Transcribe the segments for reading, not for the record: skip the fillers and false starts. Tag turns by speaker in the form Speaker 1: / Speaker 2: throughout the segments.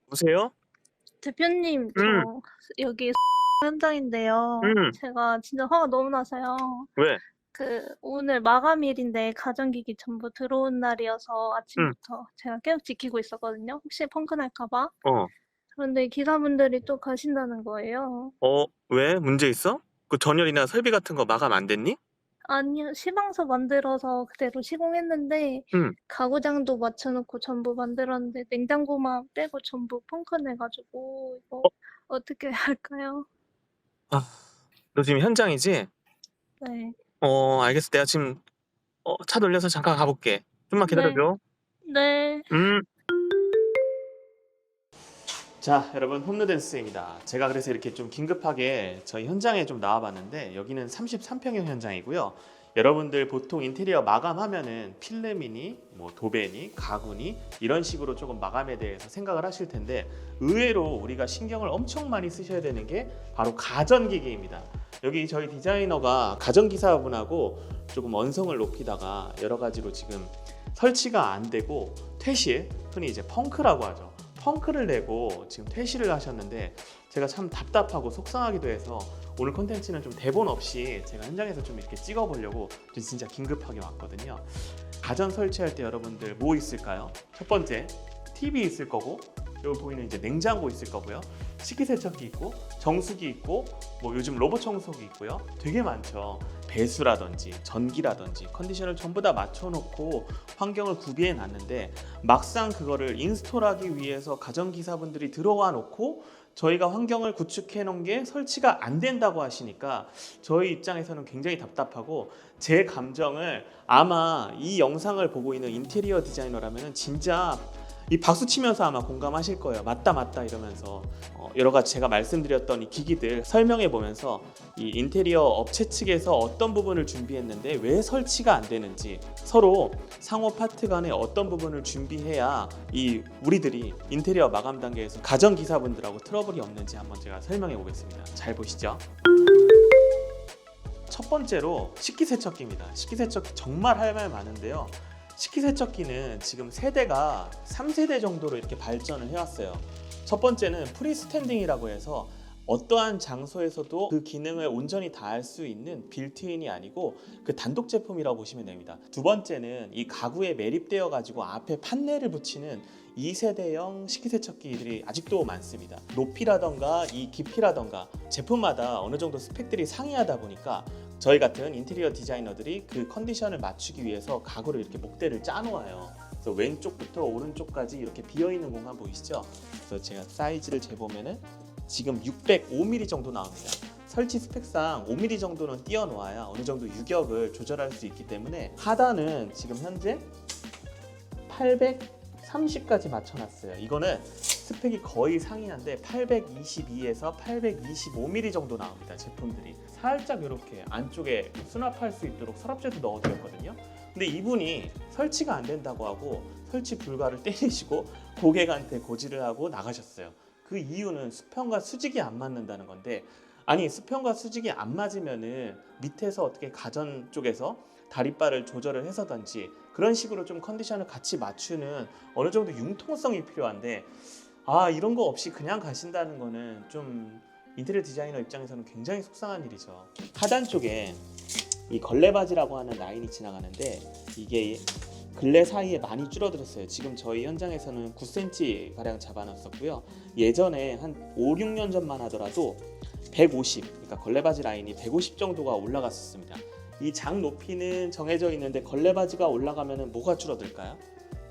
Speaker 1: 보세요?
Speaker 2: 대표님,
Speaker 1: 음.
Speaker 2: 여기 현장인데요.
Speaker 1: 음.
Speaker 2: 제가 진짜 화가 너무 나서요.
Speaker 1: 왜?
Speaker 2: 오늘 마감일인데 가전기기 전부 들어온 날이어서
Speaker 1: 음.
Speaker 2: 아침부터 제가 계속 지키고 있었거든요. 혹시 펑크 날까봐.
Speaker 1: 어.
Speaker 2: 그런데 기사분들이 또 가신다는 거예요.
Speaker 1: 왜? 문제 있어? 그 전열이나 설비 같은 거 마감 안 됐니?
Speaker 2: 아니요, 시방서 만들어서 그대로 시공했는데
Speaker 1: 음.
Speaker 2: 가구장도 맞춰놓고 전부 만들었는데 냉장고만 빼고 전부 펑크 내가지고 이거
Speaker 1: 어.
Speaker 2: 어떻게 할까요?
Speaker 1: 아, 너 지금 현장이지?
Speaker 2: 네.
Speaker 1: 알겠어. 내가 지금 차 돌려서 잠깐 가볼게. 좀만
Speaker 2: 네.
Speaker 1: 기다려줘.
Speaker 2: 네.
Speaker 1: 음. 자, 여러분, 홈노댄스입니다. 제가 그래서 이렇게 좀 긴급하게 저희 현장에 좀 나와봤는데 여기는 33평형 현장이고요. 여러분들 보통 인테리어 마감하면은 필름이니 뭐 도배니 가구니 이런 식으로 조금 마감에 대해서 생각을 하실 텐데 의외로 우리가 신경을 엄청 많이 쓰셔야 되는 게 바로 가전기기입니다. 여기 저희 디자이너가 가전기사분하고 조금 언성을 높이다가 여러 가지로 지금 설치가 안 되고 퇴실, 흔히 이제 펑크라고 하죠. 펑크를 내고 지금 퇴실을 하셨는데 제가 참 답답하고 속상하기도 해서 오늘 콘텐츠는 좀 대본 없이 제가 현장에서 좀 이렇게 찍어보려고 진짜 긴급하게 왔거든요. 가전 설치할 때 여러분들 뭐 있을까요? 첫 번째, TV 있을 거고, 여기 보이는 이제 냉장고 있을 거고요. 식기세척기 있고, 정수기 있고, 뭐 요즘 로봇 청소기 있고요. 되게 많죠. 배수라든지 전기라든지 컨디션을 전부 다 맞춰놓고 환경을 구비해 놨는데 막상 그거를 인스톨하기 위해서 가전기사분들이 들어와 놓고 저희가 환경을 구축해 놓은 게 설치가 안 된다고 하시니까 저희 입장에서는 굉장히 답답하고 제 감정을 아마 이 영상을 보고 있는 인테리어 디자이너라면 진짜 이 박수 치면서 아마 공감하실 거예요. 맞다 맞다 이러면서 여러 가지 제가 말씀드렸던 이 기기들 설명해 보면서 이 인테리어 업체 측에서 어떤 부분을 준비했는데 왜 설치가 안 되는지 서로 상호 파트 간에 어떤 부분을 준비해야 이 우리들이 인테리어 마감 단계에서 가전 기사분들하고 트러블이 없는지 한번 제가 설명해 보겠습니다. 잘 보시죠. 첫 번째로 식기세척기입니다. 식기세척기 정말 할 말 많은데요. 식기세척기는 지금 세대가 3세대 정도로 이렇게 발전을 해왔어요. 첫 번째는 프리스탠딩이라고 해서 어떠한 장소에서도 그 기능을 온전히 다할 수 있는 빌트인이 아니고 그 단독 제품이라고 보시면 됩니다. 두 번째는 이 가구에 매립되어 가지고 앞에 판넬을 붙이는 2세대형 식기세척기들이 아직도 많습니다. 높이라던가 이 깊이라던가 제품마다 어느 정도 스펙들이 상이하다 보니까 저희 같은 인테리어 디자이너들이 그 컨디션을 맞추기 위해서 가구를 이렇게 목대를 짜놓아요. 그래서 왼쪽부터 오른쪽까지 이렇게 비어있는 공간 보이시죠? 그래서 제가 사이즈를 재보면은 지금 605mm 정도 나옵니다. 설치 스펙상 5mm 정도는 띄워놓아야 어느 정도 유격을 조절할 수 있기 때문에 하단은 지금 현재 830까지 맞춰놨어요. 이거는 스펙이 거의 상이한데 822에서 825mm 정도 나옵니다. 제품들이 살짝 이렇게 안쪽에 수납할 수 있도록 서랍재도 넣어드렸거든요. 근데 이분이 설치가 안 된다고 하고 설치 불가를 때리시고 고객한테 고지를 하고 나가셨어요. 그 이유는 수평과 수직이 안 맞는다는 건데, 아니 수평과 수직이 안 맞으면은 밑에서 어떻게 가전 쪽에서 다리바를 조절을 해서든지 그런 식으로 좀 컨디션을 같이 맞추는 어느 정도 융통성이 필요한데 이런 거 없이 그냥 가신다는 거는 좀 인테리어 디자이너 입장에서는 굉장히 속상한 일이죠. 하단 쪽에 이 걸레바지라고 하는 라인이 지나가는데 이게 근래 사이에 많이 줄어들었어요. 지금 저희 현장에서는 9cm 가량 잡아놨었고요. 예전에 한 5, 6년 전만 하더라도 150, 그러니까 걸레바지 라인이 150 정도가 올라갔었습니다. 이 장 높이는 정해져 있는데 걸레바지가 올라가면 뭐가 줄어들까요?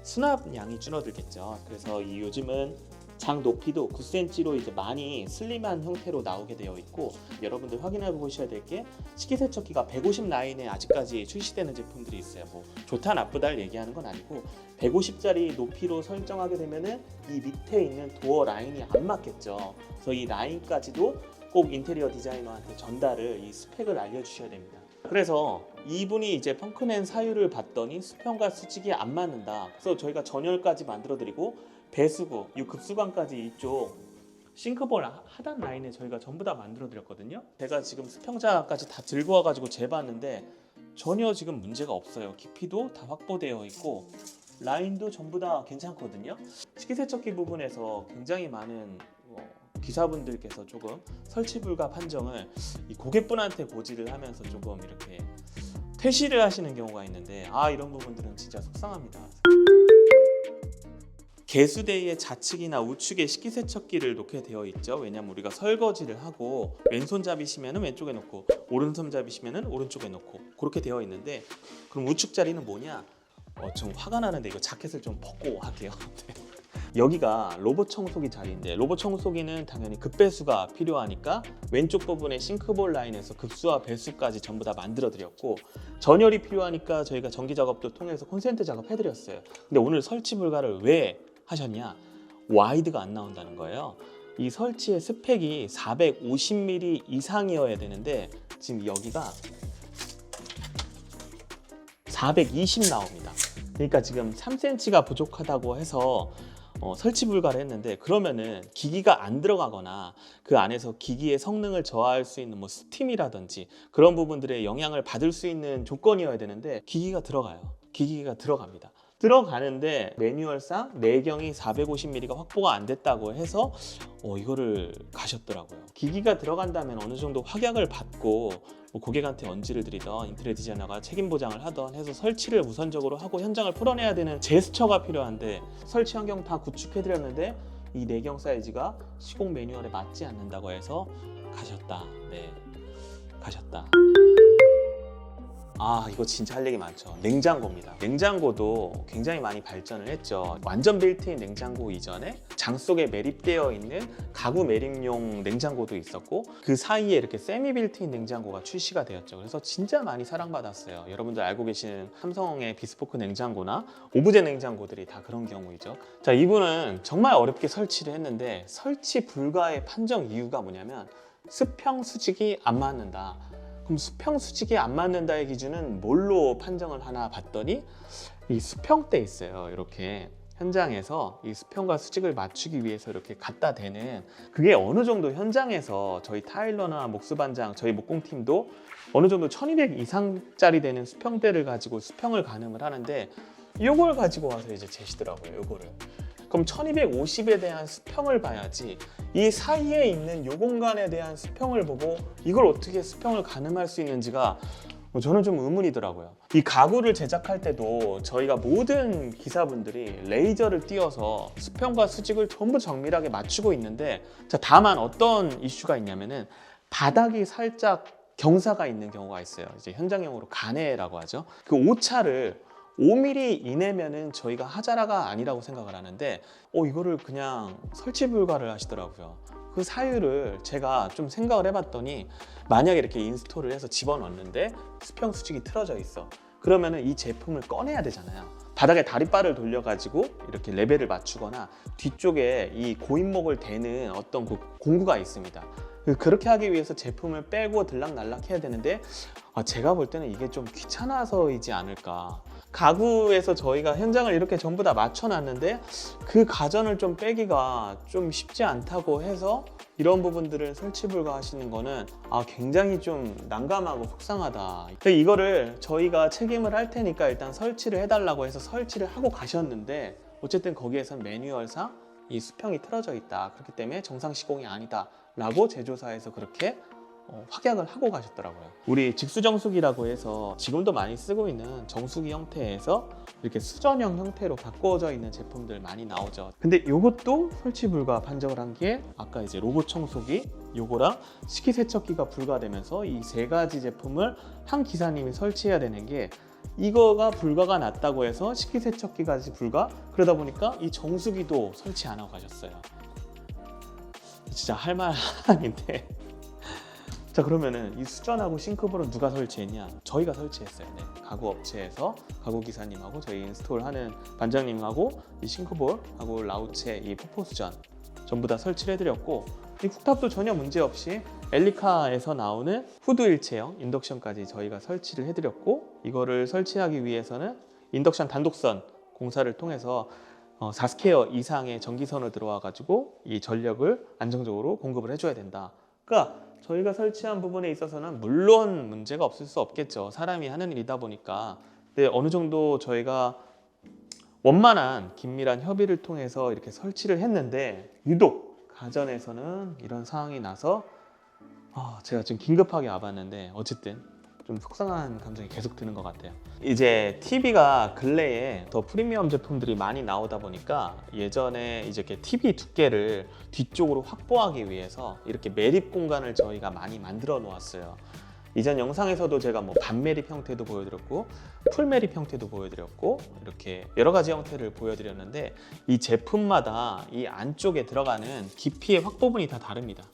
Speaker 1: 수납량이 줄어들겠죠. 그래서 이 요즘은 장 높이도 9cm로 이제 많이 슬림한 형태로 나오게 되어 있고, 여러분들 확인해 보셔야 될 게 식기세척기가 150 라인에 아직까지 출시되는 제품들이 있어요. 뭐 좋다 나쁘다를 얘기하는 건 아니고 150짜리 높이로 설정하게 되면은 이 밑에 있는 도어 라인이 안 맞겠죠. 그래서 이 라인까지도 꼭 인테리어 디자이너한테 전달을 이 스펙을 알려주셔야 됩니다. 그래서 이분이 이제 펑크낸 사유를 봤더니 수평과 수직이 안 맞는다. 그래서 저희가 전열까지 만들어드리고 배수구, 이 급수관까지 이쪽 싱크볼 하단 라인에 저희가 전부 다 만들어드렸거든요. 제가 지금 수평자까지 다 들고 와가지고 재봤는데 전혀 지금 문제가 없어요. 깊이도 다 확보되어 있고 라인도 전부 다 괜찮거든요. 식기세척기 부분에서 굉장히 많은 기사분들께서 조금 설치 불가 판정을 이 고객분한테 고지를 하면서 조금 이렇게 퇴실을 하시는 경우가 있는데, 이런 부분들은 진짜 속상합니다. 개수대의 좌측이나 우측에 식기세척기를 놓게 되어 있죠. 왜냐면 우리가 설거지를 하고 왼손잡이시면 왼쪽에 놓고 오른손잡이시면 오른쪽에 놓고 그렇게 되어 있는데, 그럼 우측 자리는 뭐냐? 좀 화가 나는데 이거 자켓을 좀 벗고 할게요. 네. 여기가 로봇 청소기 자리인데, 로봇 청소기는 당연히 급배수가 필요하니까 왼쪽 부분에 싱크볼 라인에서 급수와 배수까지 전부 다 만들어 드렸고, 전열이 필요하니까 저희가 전기 작업도 통해서 콘센트 작업 해드렸어요. 근데 오늘 설치 불가를 왜 하셨냐? 와이드가 안 나온다는 거예요. 이 설치의 스펙이 450mm 이상이어야 되는데 지금 여기가 420 나옵니다. 그러니까 지금 3cm가 부족하다고 해서 설치 불가를 했는데, 그러면은 기기가 안 들어가거나 그 안에서 기기의 성능을 저하할 수 있는 뭐 스팀이라든지 그런 부분들의 영향을 받을 수 있는 조건이어야 되는데, 기기가 들어가요. 기기가 들어갑니다. 들어가는데 매뉴얼상 내경이 450mm가 확보가 안 됐다고 해서 이거를 가셨더라고요. 기기가 들어간다면 어느 정도 확약을 받고 뭐 고객한테 언지를 드리던 인테리어 디자이너가 책임 보장을 하던 해서 설치를 우선적으로 하고 현장을 풀어내야 되는 제스처가 필요한데, 설치 환경 다 구축해드렸는데 이 내경 사이즈가 시공 매뉴얼에 맞지 않는다고 해서 가셨다. 네, 가셨다. 이거 진짜 할 얘기 많죠. 냉장고입니다. 냉장고도 굉장히 많이 발전을 했죠. 완전 빌트인 냉장고 이전에 장 속에 매립되어 있는 가구 매립용 냉장고도 있었고, 그 사이에 이렇게 세미 빌트인 냉장고가 출시가 되었죠. 그래서 진짜 많이 사랑받았어요. 여러분들 알고 계시는 삼성의 비스포크 냉장고나 오브제 냉장고들이 다 그런 경우이죠. 자, 이분은 정말 어렵게 설치를 했는데 설치 불가의 판정 이유가 뭐냐면 수평 수직이 안 맞는다. 그럼 수평 수직이 안 맞는다의 기준은 뭘로 판정을 하나 봤더니 이 수평대 있어요. 이렇게 현장에서 이 수평과 수직을 맞추기 위해서 이렇게 갖다 대는, 그게 어느 정도 현장에서 저희 타일러나 목수반장, 저희 목공팀도 어느 정도 1200 이상짜리 되는 수평대를 가지고 수평을 가늠을 하는데, 이걸 가지고 와서 이제 재시더라고요. 이거를. 그럼 1250에 대한 수평을 봐야지 이 사이에 있는 요 공간에 대한 수평을 보고 이걸 어떻게 수평을 가늠할 수 있는지가 저는 좀 의문이더라고요. 이 가구를 제작할 때도 저희가 모든 기사분들이 레이저를 띄워서 수평과 수직을 전부 정밀하게 맞추고 있는데, 자, 다만 어떤 이슈가 있냐면은 바닥이 살짝 경사가 있는 경우가 있어요. 이제 현장용어로 가내라고 하죠. 그 오차를 5mm 이내면은 저희가 하자라가 아니라고 생각을 하는데 이거를 그냥 설치 불가를 하시더라고요. 그 사유를 제가 좀 생각을 해봤더니, 만약에 이렇게 인스톨을 해서 집어넣는데 수평 수직이 틀어져 있어. 그러면은 이 제품을 꺼내야 되잖아요. 바닥에 다리바를 돌려가지고 이렇게 레벨을 맞추거나 뒤쪽에 이 고인목을 대는 어떤 그 공구가 있습니다. 그렇게 하기 위해서 제품을 빼고 들락날락 해야 되는데, 제가 볼 때는 이게 좀 귀찮아서이지 않을까. 가구에서 저희가 현장을 이렇게 전부 다 맞춰놨는데 그 가전을 좀 빼기가 좀 쉽지 않다고 해서 이런 부분들을 설치 불가하시는 거는 굉장히 좀 난감하고 속상하다. 이거를 저희가 책임을 할 테니까 일단 설치를 해달라고 해서 설치를 하고 가셨는데, 어쨌든 거기에선 매뉴얼상 이 수평이 틀어져 있다. 그렇기 때문에 정상 시공이 아니다 라고 제조사에서 그렇게 확약을 하고 가셨더라고요. 우리 직수정수기라고 해서 지금도 많이 쓰고 있는 정수기 형태에서 이렇게 수전형 형태로 바꿔져 있는 제품들 많이 나오죠. 근데 이것도 설치 불가 판정을 한 게 아까 이제 로봇 청소기 요거랑 식기세척기가 불가되면서 이 세 가지 제품을 한 기사님이 설치해야 되는 게, 이거가 불가가 났다고 해서 식기세척기까지 불가, 그러다 보니까 이 정수기도 설치 안 하고 가셨어요. 진짜 할 말 아닌데. 자, 그러면은 이 수전하고 싱크볼은 누가 설치했냐? 저희가 설치했어요. 네. 가구 업체에서 가구 기사님하고 저희 인스톨하는 반장님하고 이 싱크볼하고 라우체 이 포포 수전 전부 다 설치를 해드렸고, 이 쿡탑도 전혀 문제 없이 엘리카에서 나오는 후드 일체형 인덕션까지 저희가 설치를 해드렸고, 이거를 설치하기 위해서는 인덕션 단독선 공사를 통해서 4스퀘어 이상의 전기선을 들어와 가지고 이 전력을 안정적으로 공급을 해줘야 된다. 그러니까 저희가 설치한 부분에 있어서는 물론 문제가 없을 수 없겠죠. 사람이 하는 일이다 보니까. 근데 어느 정도 저희가 원만한 긴밀한 협의를 통해서 이렇게 설치를 했는데 유독 가전에서는 이런 상황이 나서 제가 지금 긴급하게 와봤는데 어쨌든 좀 속상한 감정이 계속 드는 것 같아요. 이제 TV가 근래에 더 프리미엄 제품들이 많이 나오다 보니까 예전에 이제 이렇게 TV 두께를 뒤쪽으로 확보하기 위해서 이렇게 매립 공간을 저희가 많이 만들어 놓았어요. 이전 영상에서도 제가 뭐 반매립 형태도 보여드렸고 풀매립 형태도 보여드렸고 이렇게 여러 가지 형태를 보여드렸는데 이 제품마다 이 안쪽에 들어가는 깊이의 확보분이 다 다릅니다.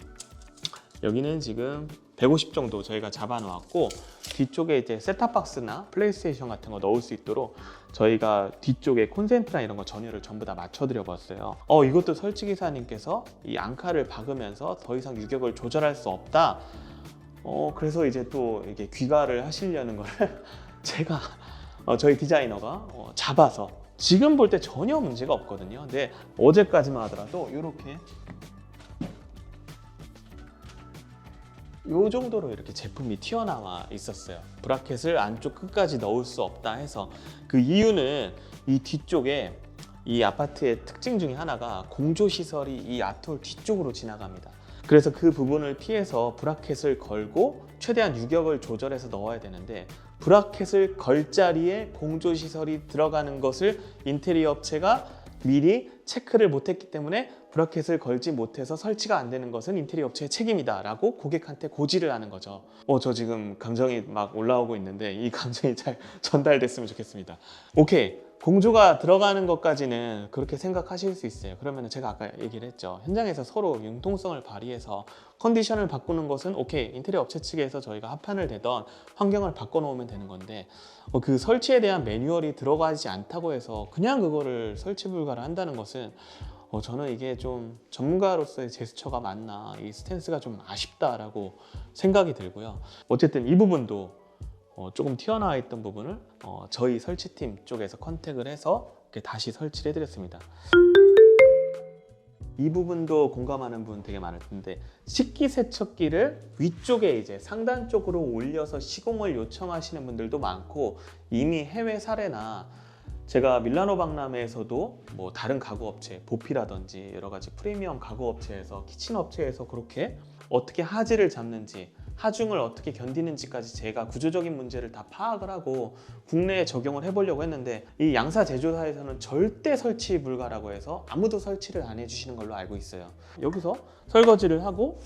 Speaker 1: 여기는 지금 150 정도 저희가 잡아 놓았고 뒤쪽에 이제 셋탑박스나 플레이스테이션 같은 거 넣을 수 있도록 저희가 뒤쪽에 콘센트나 이런 거 전열을 전부 다 맞춰 드려 봤어요. 이것도 설치 기사님께서 이 앙카를 박으면서 더 이상 유격을 조절할 수 없다. 그래서 이제 또 이게 귀가를 하시려는 거를 제가 저희 디자이너가 잡아서 지금 볼 때 전혀 문제가 없거든요. 근데 어제까지만 하더라도 이렇게 이 정도로 이렇게 제품이 튀어나와 있었어요. 브라켓을 안쪽 끝까지 넣을 수 없다 해서 그 이유는 이 뒤쪽에 이 아파트의 특징 중에 하나가 공조시설이 이 아톨 뒤쪽으로 지나갑니다. 그래서 그 부분을 피해서 브라켓을 걸고 최대한 유격을 조절해서 넣어야 되는데 브라켓을 걸 자리에 공조시설이 들어가는 것을 인테리어 업체가 미리 체크를 못했기 때문에 브라켓을 걸지 못해서 설치가 안 되는 것은 인테리어 업체의 책임이다 라고 고객한테 고지를 하는 거죠. 저 지금 감정이 막 올라오고 있는데 이 감정이 잘 전달됐으면 좋겠습니다. 오케이, 공조가 들어가는 것까지는 그렇게 생각하실 수 있어요. 그러면 제가 아까 얘기를 했죠. 현장에서 서로 융통성을 발휘해서 컨디션을 바꾸는 것은 오케이, 인테리어 업체 측에서 저희가 합판을 대던 환경을 바꿔놓으면 되는 건데 그 설치에 대한 매뉴얼이 들어가지 않다고 해서 그냥 그거를 설치 불가를 한다는 것은 저는 이게 좀 전문가로서의 제스처가 맞나, 이 스탠스가 좀 아쉽다라고 생각이 들고요. 어쨌든 이 부분도 조금 튀어나와 있던 부분을 저희 설치팀 쪽에서 컨택을 해서 이렇게 다시 설치를 해드렸습니다. 이 부분도 공감하는 분 되게 많을 텐데 식기세척기를 위쪽에 이제 상단 쪽으로 올려서 시공을 요청하시는 분들도 많고 이미 해외 사례나 제가 밀라노 박람회에서도 뭐 다른 가구 업체, 보피라든지 여러 가지 프리미엄 가구 업체에서 키친 업체에서 그렇게 어떻게 하지를 잡는지 하중을 어떻게 견디는지까지 제가 구조적인 문제를 다 파악을 하고 국내에 적용을 해보려고 했는데 이 양사 제조사에서는 절대 설치 불가라고 해서 아무도 설치를 안 해주시는 걸로 알고 있어요. 여기서 설거지를 하고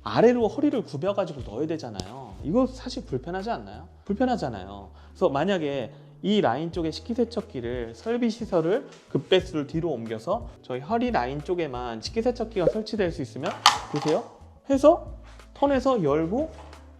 Speaker 1: 아래로 허리를 굽여가지고 넣어야 되잖아요. 이거 사실 불편하지 않나요? 불편하잖아요. 그래서 만약에 이 라인 쪽에 식기세척기를 설비시설을 급배수를 뒤로 옮겨서 저희 허리 라인 쪽에만 식기세척기가 설치될 수 있으면 보세요. 해서 턴에서 열고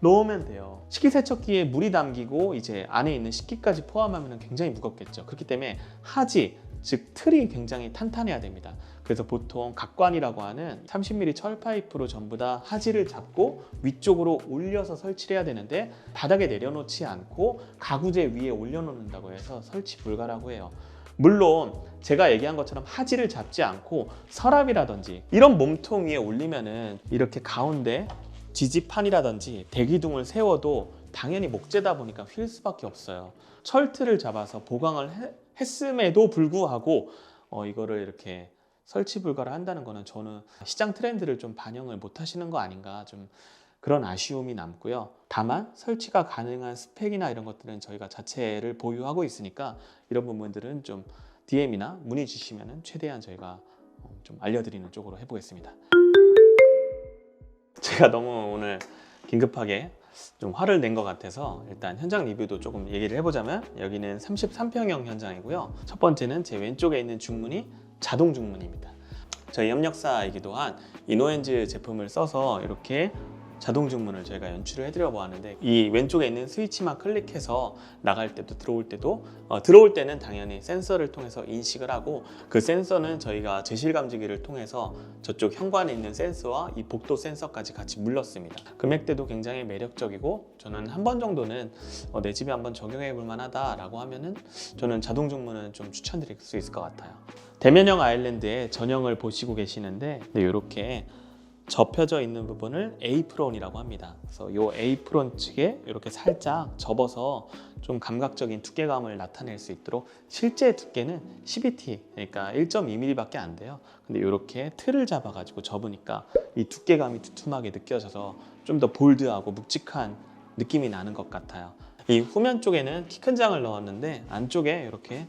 Speaker 1: 넣으면 돼요. 식기세척기에 물이 담기고 이제 안에 있는 식기까지 포함하면 굉장히 무겁겠죠. 그렇기 때문에 하지, 즉 틀이 굉장히 탄탄해야 됩니다. 그래서 보통 각관이라고 하는 30mm 철 파이프로 전부 다 하지를 잡고 위쪽으로 올려서 설치를 해야 되는데 바닥에 내려놓지 않고 가구재 위에 올려놓는다고 해서 설치 불가라고 해요. 물론 제가 얘기한 것처럼 하지를 잡지 않고 서랍이라든지 이런 몸통 위에 올리면은 이렇게 가운데 지지판이라든지 대기둥을 세워도 당연히 목재다 보니까 휠 수밖에 없어요. 철틀을 잡아서 보강을 했음에도 불구하고 이거를 이렇게 설치 불가를 한다는 거는 저는 시장 트렌드를 좀 반영을 못 하시는 거 아닌가, 좀 그런 아쉬움이 남고요. 다만 설치가 가능한 스펙이나 이런 것들은 저희가 자체를 보유하고 있으니까 이런 부분들은 좀 DM이나 문의 주시면 최대한 저희가 좀 알려드리는 쪽으로 해보겠습니다. 제가 너무 오늘 긴급하게 좀 화를 낸 것 같아서 일단 현장 리뷰도 조금 얘기를 해보자면 여기는 33평형 현장이고요. 첫 번째는 제 왼쪽에 있는 중문이 자동 중문입니다. 저희 협력사이기도 한 이노엔즈 제품을 써서 이렇게 자동 중문을 저희가 연출을 해드려 보았는데 이 왼쪽에 있는 스위치만 클릭해서 나갈 때도 들어올 때도 들어올 때는 당연히 센서를 통해서 인식을 하고 그 센서는 저희가 제실 감지기를 통해서 저쪽 현관에 있는 센서와 이 복도 센서까지 같이 물렀습니다. 금액대도 굉장히 매력적이고 저는 한 번 정도는 내 집에 한번 적용해 볼 만하다라고 하면은 저는 자동 중문은 좀 추천드릴 수 있을 것 같아요. 대면형 아일랜드의 전형을 보시고 계시는데 이렇게 접혀져 있는 부분을 에이프론이라고 합니다. 그래서 이 에이프론 측에 이렇게 살짝 접어서 좀 감각적인 두께감을 나타낼 수 있도록, 실제 두께는 12T, 그러니까 1.2mm밖에 안 돼요. 근데 이렇게 틀을 잡아가지고 접으니까 이 두께감이 두툼하게 느껴져서 좀 더 볼드하고 묵직한 느낌이 나는 것 같아요. 이 후면 쪽에는 키 큰 장을 넣었는데 안쪽에 이렇게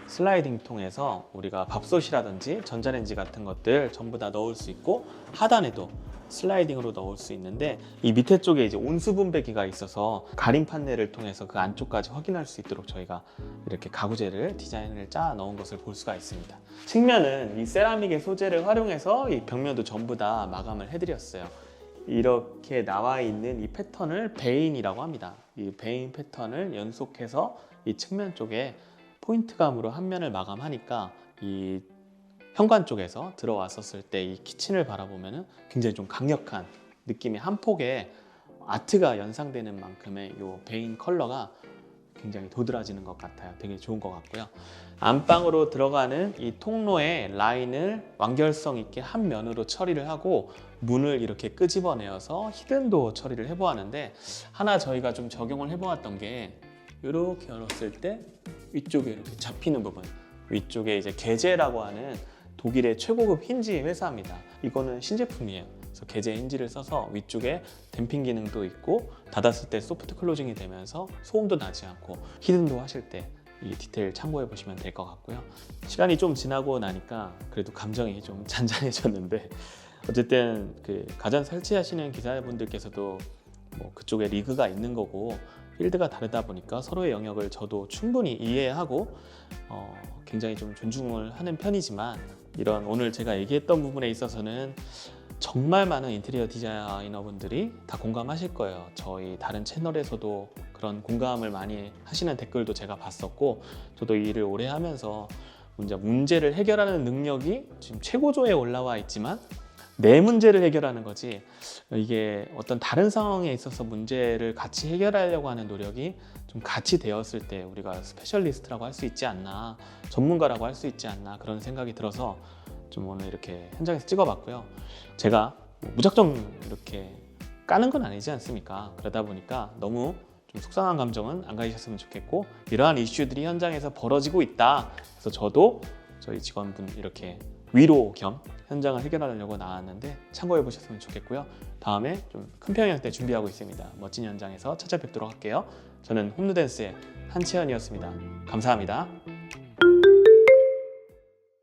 Speaker 1: 슬라이딩 통해서 우리가 밥솥이라든지 전자레인지 같은 것들 전부 다 넣을 수 있고, 하단에도 슬라이딩으로 넣을 수 있는데, 이 밑에 쪽에 이제 온수 분배기가 있어서 가림 판넬을 통해서 그 안쪽까지 확인할 수 있도록 저희가 이렇게 가구재를 디자인을 짜 넣은 것을 볼 수가 있습니다. 측면은 이 세라믹의 소재를 활용해서 이 벽면도 전부 다 마감을 해드렸어요. 이렇게 나와 있는 이 패턴을 베인이라고 합니다. 이 베인 패턴을 연속해서 이 측면 쪽에 포인트감으로 한 면을 마감하니까 이 현관 쪽에서 들어왔었을 때 이 키친을 바라보면 굉장히 좀 강력한 느낌의 한 폭의 아트가 연상되는 만큼의 이 베인 컬러가 굉장히 도드라지는 것 같아요. 되게 좋은 것 같고요. 안방으로 들어가는 이 통로의 라인을 완결성 있게 한 면으로 처리를 하고, 문을 이렇게 끄집어내어서 히든도어 처리를 해보았는데, 하나 저희가 좀 적용을 해보았던 게, 이렇게 열었을 때 위쪽에 이렇게 잡히는 부분, 위쪽에 이제 게제라고 하는 독일의 최고급 힌지 회사입니다. 이거는 신제품이에요. 그래서 게제 힌지를 써서 위쪽에 댐핑 기능도 있고, 닫았을 때 소프트 클로징이 되면서 소음도 나지 않고 히든도 하실 때 이 디테일 참고해 보시면 될 것 같고요. 시간이 좀 지나고 나니까 그래도 감정이 좀 잔잔해졌는데, 어쨌든 그 가전 설치하시는 기사분들께서도 뭐 그쪽에 리그가 있는 거고 필드가 다르다 보니까 서로의 영역을 저도 충분히 이해하고 굉장히 좀 존중을 하는 편이지만, 이런 오늘 제가 얘기했던 부분에 있어서는 정말 많은 인테리어 디자이너분들이 다 공감하실 거예요. 저희 다른 채널에서도 그런 공감을 많이 하시는 댓글도 제가 봤었고, 저도 이 일을 오래 하면서 문제를 해결하는 능력이 지금 최고조에 올라와 있지만 내 문제를 해결하는 거지, 이게 어떤 다른 상황에 있어서 문제를 같이 해결하려고 하는 노력이 좀 같이 되었을 때 우리가 스페셜리스트라고 할 수 있지 않나, 전문가라고 할 수 있지 않나, 그런 생각이 들어서 좀 오늘 이렇게 현장에서 찍어봤고요. 제가 무작정 이렇게 까는 건 아니지 않습니까? 그러다 보니까 너무 좀 속상한 감정은 안 가지셨으면 좋겠고, 이러한 이슈들이 현장에서 벌어지고 있다. 그래서 저도 저희 직원분 이렇게 위로 겸 현장을 해결하려고 나왔는데 참고해 보셨으면 좋겠고요. 다음에 좀 큰 평양 때 준비하고 있습니다. 멋진 현장에서 찾아뵙도록 할게요. 저는 홈누댄스의 한채연이었습니다. 감사합니다.